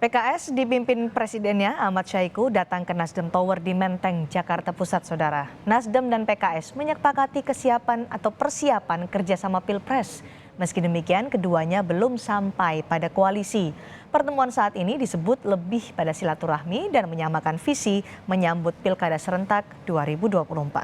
PKS dipimpin Presidennya Ahmad Syahiku datang ke Nasdem Tower di Menteng, Jakarta Pusat, Saudara. Nasdem dan PKS menyepakati kesiapan atau persiapan kerjasama Pilpres. Meski demikian, keduanya belum sampai pada koalisi. Pertemuan saat ini disebut lebih pada silaturahmi dan menyamakan visi menyambut Pilkada serentak 2024.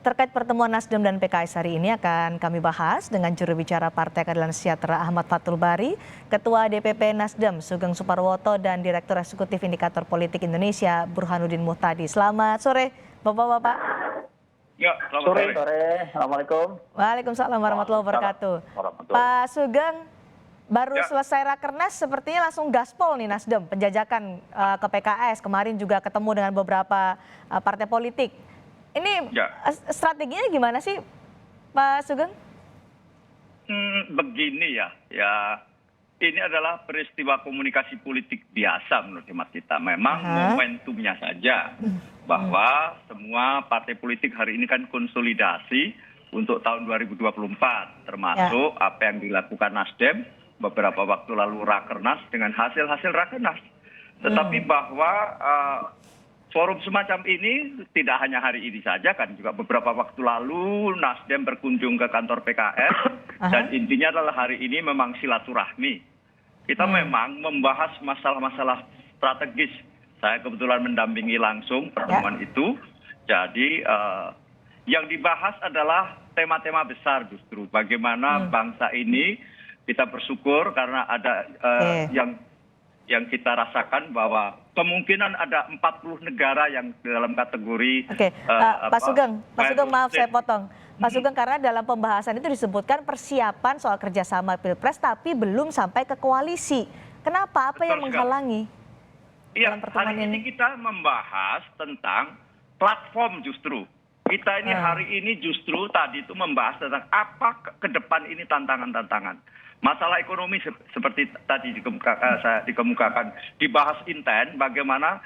Terkait pertemuan Nasdem dan PKS hari ini akan kami bahas dengan juru bicara Partai Keadilan Sejahtera Ahmad Fathul Bari, Ketua DPP Nasdem Sugeng Suparwoto, dan Direktur Eksekutif Indikator Politik Indonesia Burhanuddin Muhtadi. Selamat sore, Bapak-bapak. Ya, selamat sore. Assalamualaikum. Waalaikumsalam warahmatullahi wabarakatuh. Pak Sugeng, baru selesai Rakernas sepertinya langsung gaspol nih Nasdem, penjajakan ke PKS. Kemarin juga ketemu dengan beberapa partai politik. Ini strateginya gimana sih, Pak Sugeng? Begini ya, ini adalah peristiwa komunikasi politik biasa menurut hemat kita. Memang momentumnya saja bahwa semua partai politik hari ini kan konsolidasi untuk tahun 2024, termasuk apa yang dilakukan Nasdem beberapa waktu lalu Rakernas dengan hasil-hasil Rakernas. Tetapi bahwa forum semacam ini tidak hanya hari ini saja, kan juga beberapa waktu lalu Nasdem berkunjung ke kantor PKS dan intinya adalah hari ini memang silaturahmi. Kita memang membahas masalah-masalah strategis. Saya kebetulan mendampingi langsung pertemuan itu. Jadi yang dibahas adalah tema-tema besar justru. Bagaimana bangsa ini kita bersyukur karena ada yang kita rasakan bahwa kemungkinan ada 40 negara yang dalam kategori Pak Sugeng maaf saya potong. Pak Sugeng, karena dalam pembahasan itu disebutkan persiapan soal kerjasama Pilpres tapi belum sampai ke koalisi. Kenapa? Apa yang menghalangi? Iya, hari ini kita membahas tentang platform justru. Kita ini hari ini justru tadi itu membahas tentang apa ke depan ini tantangan-tantangan. Masalah ekonomi seperti tadi dikemukakan, dibahas intens bagaimana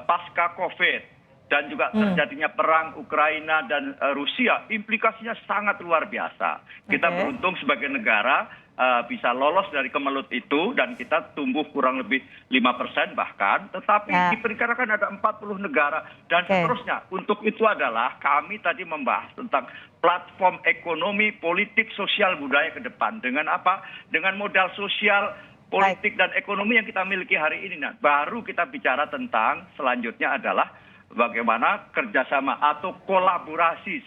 pasca COVID dan juga terjadinya perang Ukraina dan Rusia, implikasinya sangat luar biasa. Kita beruntung sebagai negara bisa lolos dari kemelut itu dan kita tumbuh kurang lebih 5% bahkan, tetapi diperkirakan ada 40 negara dan seterusnya. Untuk itu adalah kami tadi membahas tentang platform ekonomi, politik, sosial, budaya ke depan. Dengan apa? Dengan modal sosial, politik, dan ekonomi yang kita miliki hari ini. Nah, baru kita bicara tentang selanjutnya adalah bagaimana kerjasama atau kolaborasi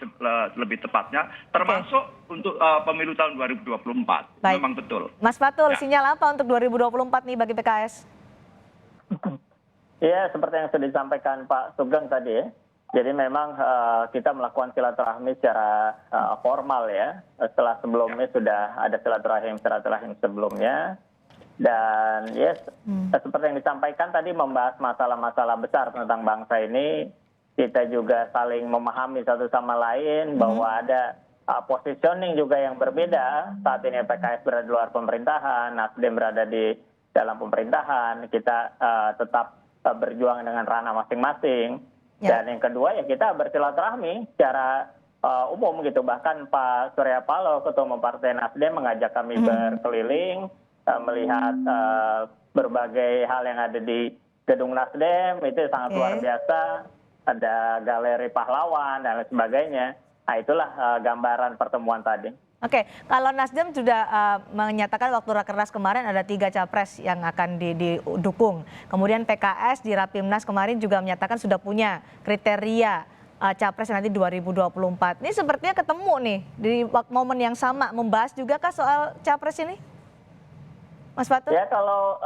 lebih tepatnya, termasuk untuk pemilu tahun 2024. Memang betul. Mas Fathul, sinyal apa untuk 2024 nih bagi PKS? Iya, seperti yang sudah disampaikan Pak Sugeng tadi ya. Jadi memang kita melakukan silaturahmi secara formal ya. Setelah sebelumnya sudah ada silaturahim sebelumnya. Dan seperti yang disampaikan tadi membahas masalah-masalah besar tentang bangsa ini. Kita juga saling memahami satu sama lain bahwa ada positioning juga yang berbeda. Saat ini PKS berada di luar pemerintahan, Nasdem berada di dalam pemerintahan. Kita tetap berjuang dengan ranah masing-masing. Dan yang kedua ya kita bersilaturahmi secara umum gitu. Bahkan Pak Surya Paloh, Ketua Umum Partai Nasdem, mengajak kami berkeliling melihat berbagai hal yang ada di gedung Nasdem. Itu sangat luar biasa. Ada galeri pahlawan dan lain sebagainya. Nah, itulah gambaran pertemuan tadi. Oke, kalau Nasdem sudah menyatakan waktu Rakernas kemarin ada 3 capres yang akan didukung. Kemudian PKS di Rapimnas kemarin juga menyatakan sudah punya kriteria capres nanti 2024. Ini sepertinya ketemu nih di momen yang sama, membahas juga kah soal capres ini? Mas Fathul? Ya, kalau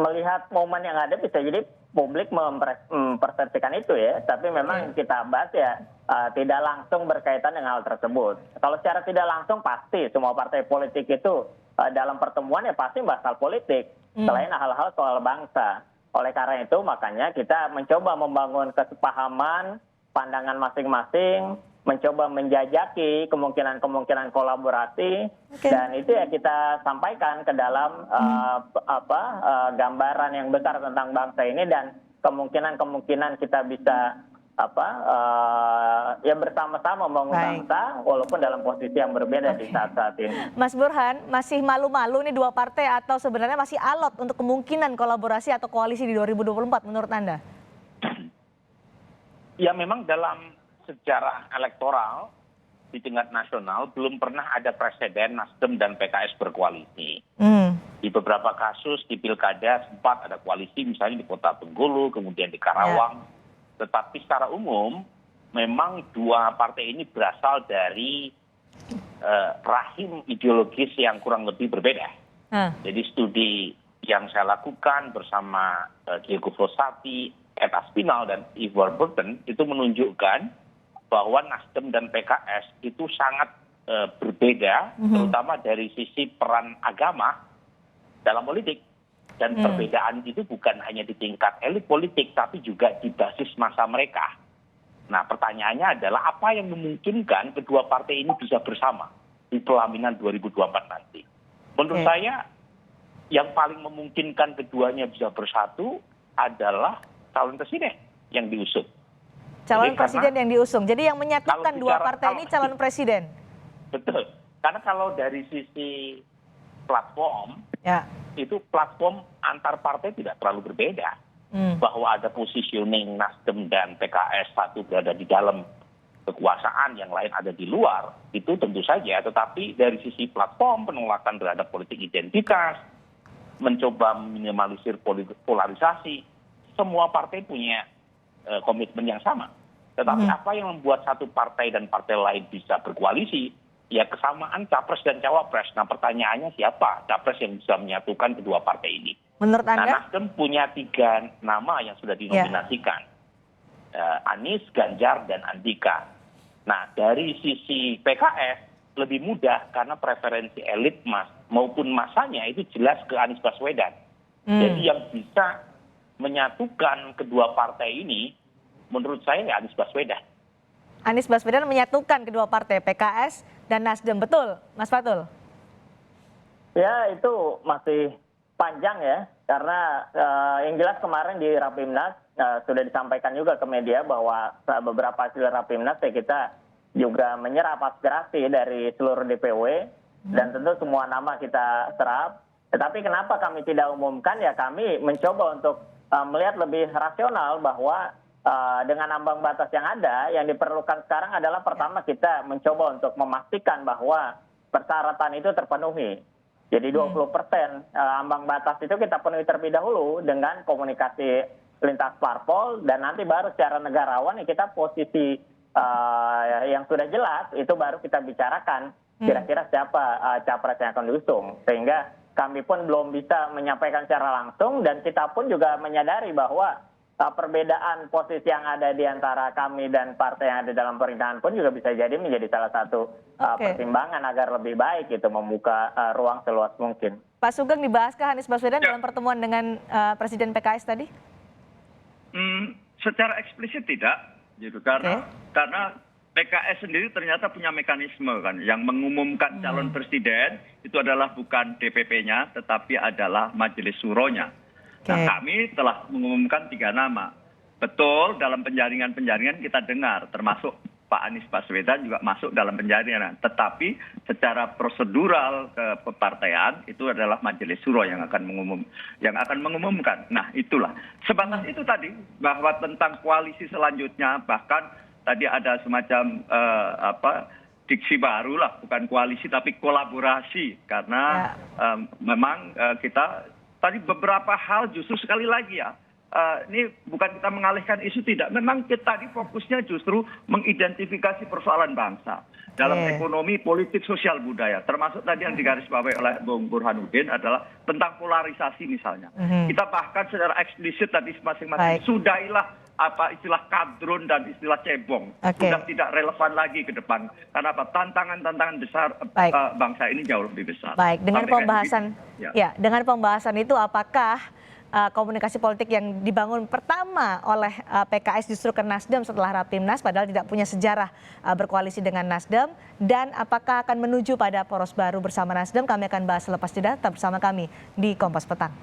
melihat momen yang ada bisa jadi publik mempersepsikan itu ya. Tapi memang kita bahas ya tidak langsung berkaitan dengan hal tersebut. Kalau secara tidak langsung pasti semua partai politik itu dalam pertemuan ya pasti bahas hal politik. Selain hal-hal soal bangsa. Oleh karena itu makanya kita mencoba membangun kesepahaman, pandangan masing-masing, mencoba menjajaki kemungkinan-kemungkinan kolaborasi, dan itu ya kita sampaikan ke dalam gambaran yang besar tentang bangsa ini dan kemungkinan-kemungkinan kita bisa ya bersama-sama membangun bangsa walaupun dalam posisi yang berbeda di saat-saat ini. Mas Burhan, masih malu-malu nih dua partai atau sebenarnya masih alot untuk kemungkinan kolaborasi atau koalisi di 2024 menurut Anda? Ya memang dalam sejarah elektoral di tingkat nasional belum pernah ada presiden Nasdem dan PKS berkoalisi. Di beberapa kasus di pilkada sempat ada koalisi misalnya di Kota Bengkulu, kemudian di Karawang. Tetapi secara umum memang dua partai ini berasal dari rahim ideologis yang kurang lebih berbeda. Jadi studi yang saya lakukan bersama Diego Fossati, Ed Aspinall, dan Yves Warburton itu menunjukkan bahwa Nasdem dan PKS itu sangat berbeda, terutama dari sisi peran agama dalam politik. Dan perbedaan itu bukan hanya di tingkat elit politik, tapi juga di basis masa mereka. Nah pertanyaannya adalah apa yang memungkinkan kedua partai ini bisa bersama di pelaminan 2024 nanti. Menurut saya yang paling memungkinkan keduanya bisa bersatu adalah calon presiden yang diusung. Calon presiden yang diusung, jadi yang menyatukan dua partai ini calon presiden. Betul, karena kalau dari sisi platform, itu platform antar partai tidak terlalu berbeda. Bahwa ada positioning Nasdem dan PKS, satu berada di dalam kekuasaan, yang lain ada di luar, itu tentu saja. Tetapi dari sisi platform, penolakan terhadap politik identitas, mencoba meminimalisir polarisasi, semua partai punya komitmen yang sama. Tetapi apa yang membuat satu partai dan partai lain bisa berkoalisi? Ya kesamaan capres dan cawapres. Nah pertanyaannya siapa capres yang bisa menyatukan kedua partai ini? Menurut Anda? Nah Nasdem punya 3 nama yang sudah dinominasikan. Anies, Ganjar, dan Andika. Nah dari sisi PKS lebih mudah karena preferensi elit maupun masanya itu jelas ke Anies Baswedan. Jadi yang bisa menyatukan kedua partai ini menurut saya ya Anies Baswedan. Anies Baswedan menyatukan kedua partai PKS dan Nasdem, betul Mas Fatul? Ya itu masih panjang ya, karena yang jelas kemarin di Rapimnas sudah disampaikan juga ke media bahwa beberapa hasil Rapimnas kita juga menyerap aspirasi dari seluruh DPW dan tentu semua nama kita serap. Tetapi kenapa kami tidak umumkan, ya kami mencoba untuk melihat lebih rasional bahwa dengan ambang batas yang ada, yang diperlukan sekarang adalah pertama kita mencoba untuk memastikan bahwa persyaratan itu terpenuhi. Jadi 20% ambang batas itu kita penuhi terlebih dahulu dengan komunikasi lintas parpol, dan nanti baru secara negarawan kita posisi yang sudah jelas itu baru kita bicarakan kira-kira siapa capres yang akan diusung. Sehingga kami pun belum bisa menyampaikan secara langsung, dan kita pun juga menyadari bahwa perbedaan posisi yang ada di antara kami dan partai yang ada dalam pemerintahan pun juga bisa jadi menjadi salah satu pertimbangan agar lebih baik itu membuka ruang seluas mungkin. Pak Sugeng, dibahaskah Anies Baswedan dalam pertemuan dengan Presiden PKS tadi? Secara eksplisit tidak, gitu, karena PKS sendiri ternyata punya mekanisme kan, yang mengumumkan calon presiden itu adalah bukan DPP-nya, tetapi adalah Majelis Syuro-nya. Nah kami telah mengumumkan 3 nama. Betul, dalam penjaringan-penjaringan kita dengar, termasuk Pak Anies Baswedan juga masuk dalam penjaringan. Tetapi secara prosedural kepartaian itu adalah Majelis Syuro yang akan mengumumkan. Nah itulah. Sebatas itu tadi, bahwa tentang koalisi selanjutnya, bahkan tadi ada semacam diksi baru lah, bukan koalisi tapi kolaborasi. Karena memang kita tadi beberapa hal justru sekali lagi ya, ini bukan kita mengalihkan isu, tidak. Memang kita tadi fokusnya justru mengidentifikasi persoalan bangsa. Dalam ekonomi, politik, sosial, budaya. Termasuk tadi yang digarisbawahi oleh Bung Burhanuddin adalah tentang polarisasi misalnya. Kita bahkan secara eksplisit tadi masing-masing sudahilah apa istilah kadrun dan istilah cebong. Sudah tidak relevan lagi ke depan. Karena apa? Tantangan-tantangan besar bangsa ini jauh lebih besar. Baik, dengan pembahasan dengan pembahasan itu apakah komunikasi politik yang dibangun pertama oleh PKS justru ke Nasdem setelah Rapimnas, padahal tidak punya sejarah berkoalisi dengan Nasdem, dan apakah akan menuju pada poros baru bersama Nasdem? Kami akan bahas selepas jeda. Tetap bersama kami di Kompas Petang.